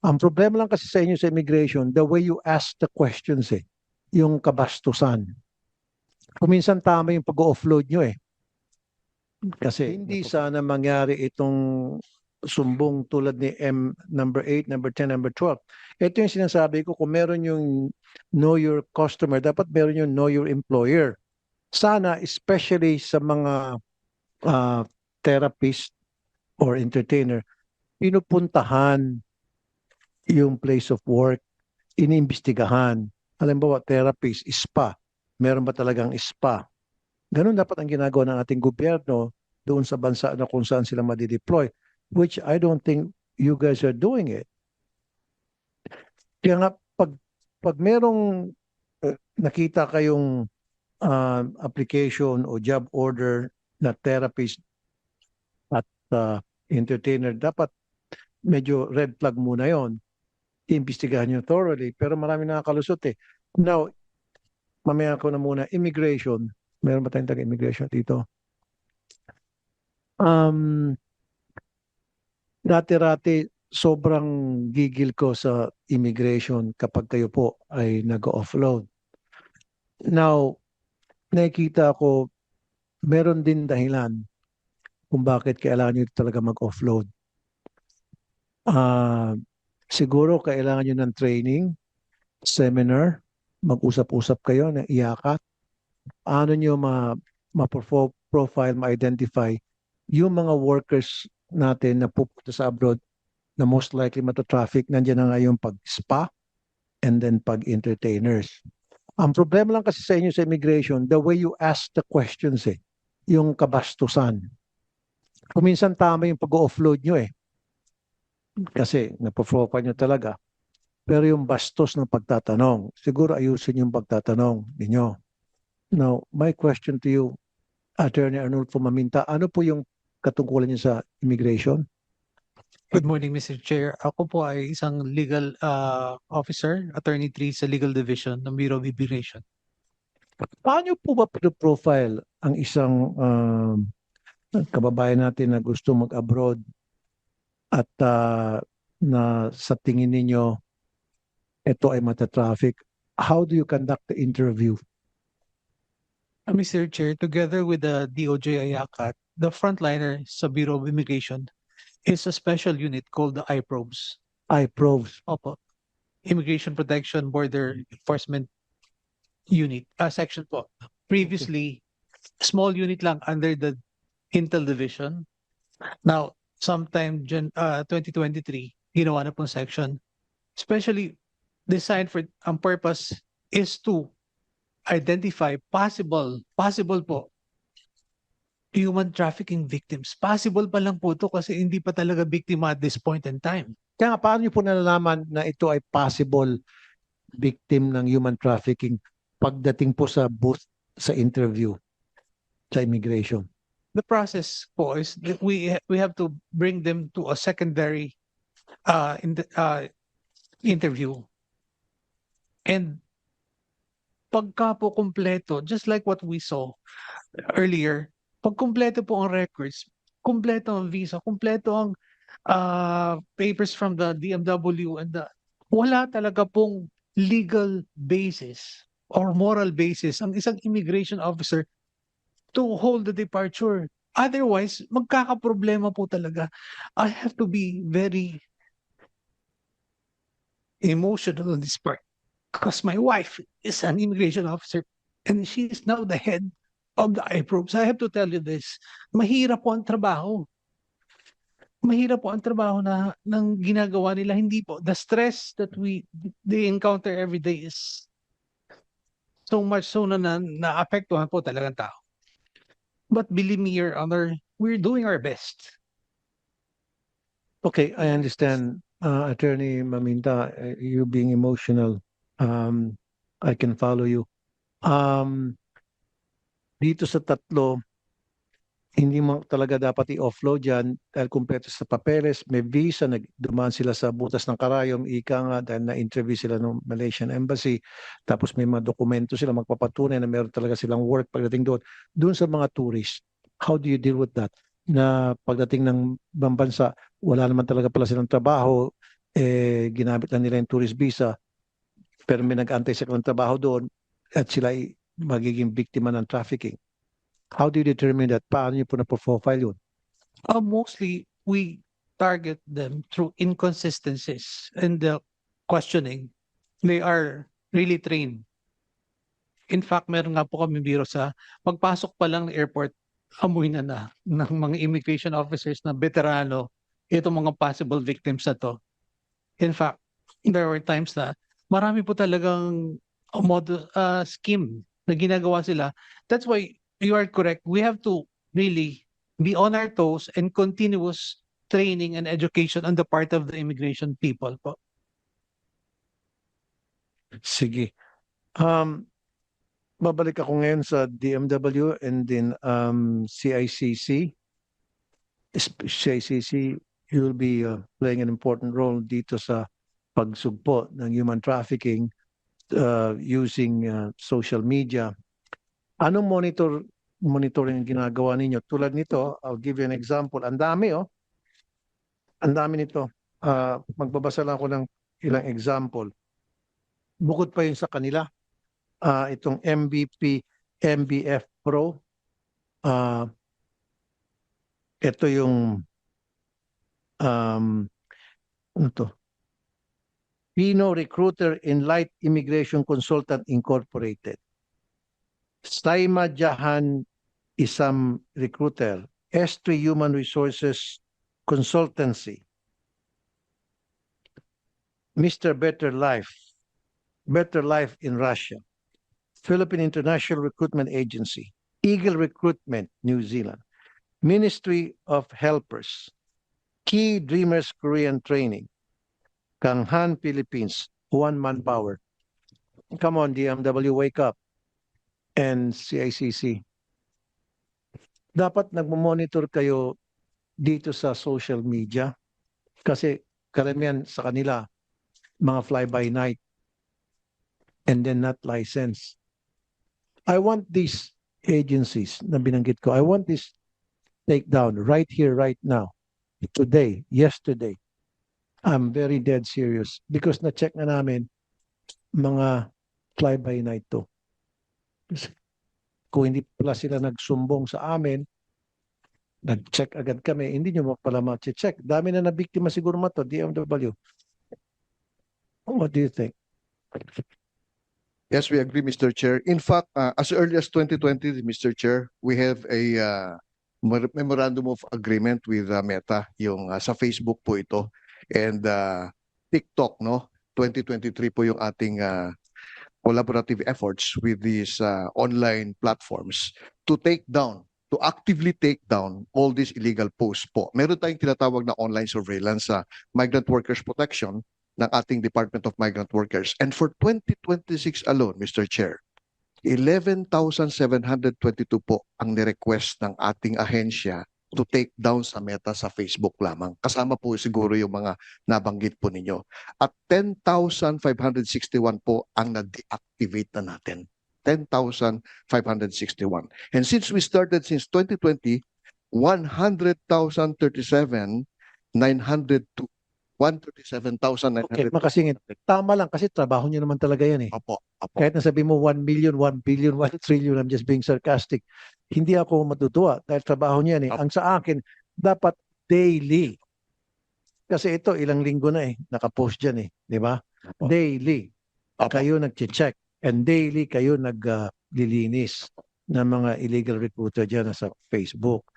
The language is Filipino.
Ang problema lang kasi sa inyo sa immigration, the way you ask the questions yung kabastusan. Kuminsan tama yung pag-offload nyo Kasi hindi sana mangyari itong sumbong tulad ni M number 8, number 10, number 12. Ito yung sinasabi ko, kung meron yung know your customer, dapat meron yung know your employer. Sana, especially sa mga uh, therapist or entertainer, pinupuntahan yung place of work, iniimbestigahan. Halimbawa, therapist, spa. Meron ba talagang spa? Ganun dapat ang ginagawa ng ating gobyerno doon sa bansa na kung saan sila madideploy, which I don't think you guys are doing it. Kaya nga, pag merong nakita kayong application o job order na therapist at entertainer, dapat medyo red flag muna yon. Iimbestigahan nyo thoroughly. Pero marami nakakalusot Now, mamaya ko na muna, immigration. Meron ba tayong taga-immigration dito? Um, Dati-rati, sobrang gigil ko sa immigration kapag kayo po ay nag-offload. Now, nakikita ko, meron din dahilan kung bakit kailangan nyo talaga mag-offload. Siguro kailangan nyo ng training, seminar, mag-usap-usap kayo na iyakat. Ano nyo ma-profile, ma-identify yung mga workers natin na pupunta sa abroad na most likely mata-traffic, nandiyan na nga yung pag-spa and then pag-entertainers. Ang problema lang kasi sa inyo sa immigration, the way you ask the questions yung kabastusan. Kuminsan tama yung pag-offload nyo kasi napo-profile nyo talaga. Pero yung bastos ng pagtatanong, siguro ayusin yung pagtatanong ninyo. Now, my question to you, Attorney Arnulfo Maminta, ano po yung katungkulan niyo sa immigration? Good morning, Mr. Chair. Ako po ay isang legal officer, Attorney 3 sa Legal Division ng Bureau of Immigration. Paano po ba profile ang isang kababayan natin na gusto mag-abroad at na sa tingin ninyo ito ay mata-traffic? How do you conduct the interview? Mr. Chair, together with the DOJ IACAT, the frontliner sa Bureau of Immigration is a special unit called the IPROBes. I-probes. Opo. Immigration Protection Border Enforcement Unit, section po. Previously, small unit lang under the Intel Division. Now, sometime 2023, ginawa na pong section. Especially designed for, ang purpose is to identify possible po human trafficking victims. Possible pa lang po to kasi hindi pa talaga biktima at this point in time. Kaya nga, paano niyo po nalalaman na ito ay possible victim ng human trafficking pagdating po sa booth sa interview sa immigration? The process po is that we have to bring them to a secondary interview. And pagka po kumpleto, just like what we saw earlier, pag kumpleto po ang records, kumpleto ang visa, kumpleto ang papers from the DMW and wala talaga pong legal basis or moral basis ang isang immigration officer to hold the departure. Otherwise, magkakaproblema po talaga. I have to be very emotional on this part because my wife is an immigration officer and she is now the head of the IPROBes. I have to tell you this, mahirap po ang trabaho. Mahirap po ang trabaho na ng ginagawa nila. Hindi po. The stress that they encounter every day is so much so na naapektuhan po talagang tao. But believe me, Your Honor, we're doing our best. Okay, I understand, Attorney Maminta, you being emotional. I can follow you. Dito sa tatlo, hindi mo talaga dapat i-offload yan dahil kumpleto sa papeles, may visa, dumaan sila sa butas ng karayom, ika nga dahil na-interview sila ng Malaysian Embassy, tapos may mga dokumento sila magpapatunay na meron talaga silang work pagdating doon. Doon sa mga tourist, how do you deal with that? Na pagdating ng ibang bansa, wala naman talaga pala silang trabaho, ginamit lang nila yung tourist visa, pero may nag-antay sa kanilang trabaho doon at sila ay magiging biktima ng trafficking. How do you determine that? Paano niyo po na-profile yun? Mostly, we target them through inconsistencies in the questioning. They are really trained. In fact, meron nga po kami biro sa pagpasok pa lang ng airport, amoy na ng mga immigration officers na veterano itong mga possible victims na to. In fact, there were times na marami po talagang scheme na ginagawa sila. That's why you are correct. We have to really be on our toes and continuous training and education on the part of the immigration people po. Sige. Babalik ako ngayon sa DMW and then CICC. CICC, you will be playing an important role dito sa pagsugpo ng human trafficking using social media. Anong monitoring ang ginagawa ninyo? Tulad nito, I'll give you an example. Ang dami Ang dami nito. Magbabasa lang ako ng ilang example. Bukod pa yun sa kanila, itong MBF Pro, ito yung ano to? Pino Recruiter in Light Immigration Consultant Incorporated. Saima Jahan Isam Recruiter, S3 Human Resources Consultancy, Mr. Better Life in Russia, Philippine International Recruitment Agency, Eagle Recruitment, New Zealand, Ministry of Helpers, Key Dreamers Korean Training, Kanghan Philippines, One Manpower. Come on, DMW, wake up. And CICC. Dapat nagmo-monitor kayo dito sa social media kasi karamihan sa kanila mga fly-by-night and then not licensed. I want these agencies na binanggit ko, I want this takedown right here, right now, today, yesterday. I'm very dead serious because na-check na namin mga fly-by-night to. Kung hindi pala sila nagsumbong sa amin, nag-check agad kami, hindi nyo pala ma-check. Dami na nabiktima siguro to, DMW. What do you think? Yes, we agree, Mr. Chair. In fact, as early as 2020, Mr. Chair, we have a memorandum of agreement with Meta, yung sa Facebook po ito, and TikTok, no? 2023 po yung ating collaborative efforts with these online platforms to actively take down all these illegal posts po. Meron tayong tinatawag na online surveillance sa migrant workers protection ng ating Department of Migrant Workers. And for 2026 alone, Mr. Chair, 11,722 po ang nirequest ng ating ahensya to take down sa Meta sa Facebook lamang. Kasama po siguro yung mga nabanggit po ninyo. At 10,561 po ang na-deactivate na natin. 10,561. And since we started since 2020, 137,902. 137,900. Okay, makasingit. Tama lang kasi trabaho nyo naman talaga yan eh. Apo. Kahit nasabi mo 1 million, 1 billion, 1 trillion, I'm just being sarcastic. Hindi ako matutuwa dahil trabaho niya yan eh. Ang sa akin, dapat daily. Kasi ito, ilang linggo na eh. Nakapost dyan eh. Di ba? Daily. Kayo nag-check. And daily kayo naglilinis ng mga illegal recruiter dyan sa Facebook.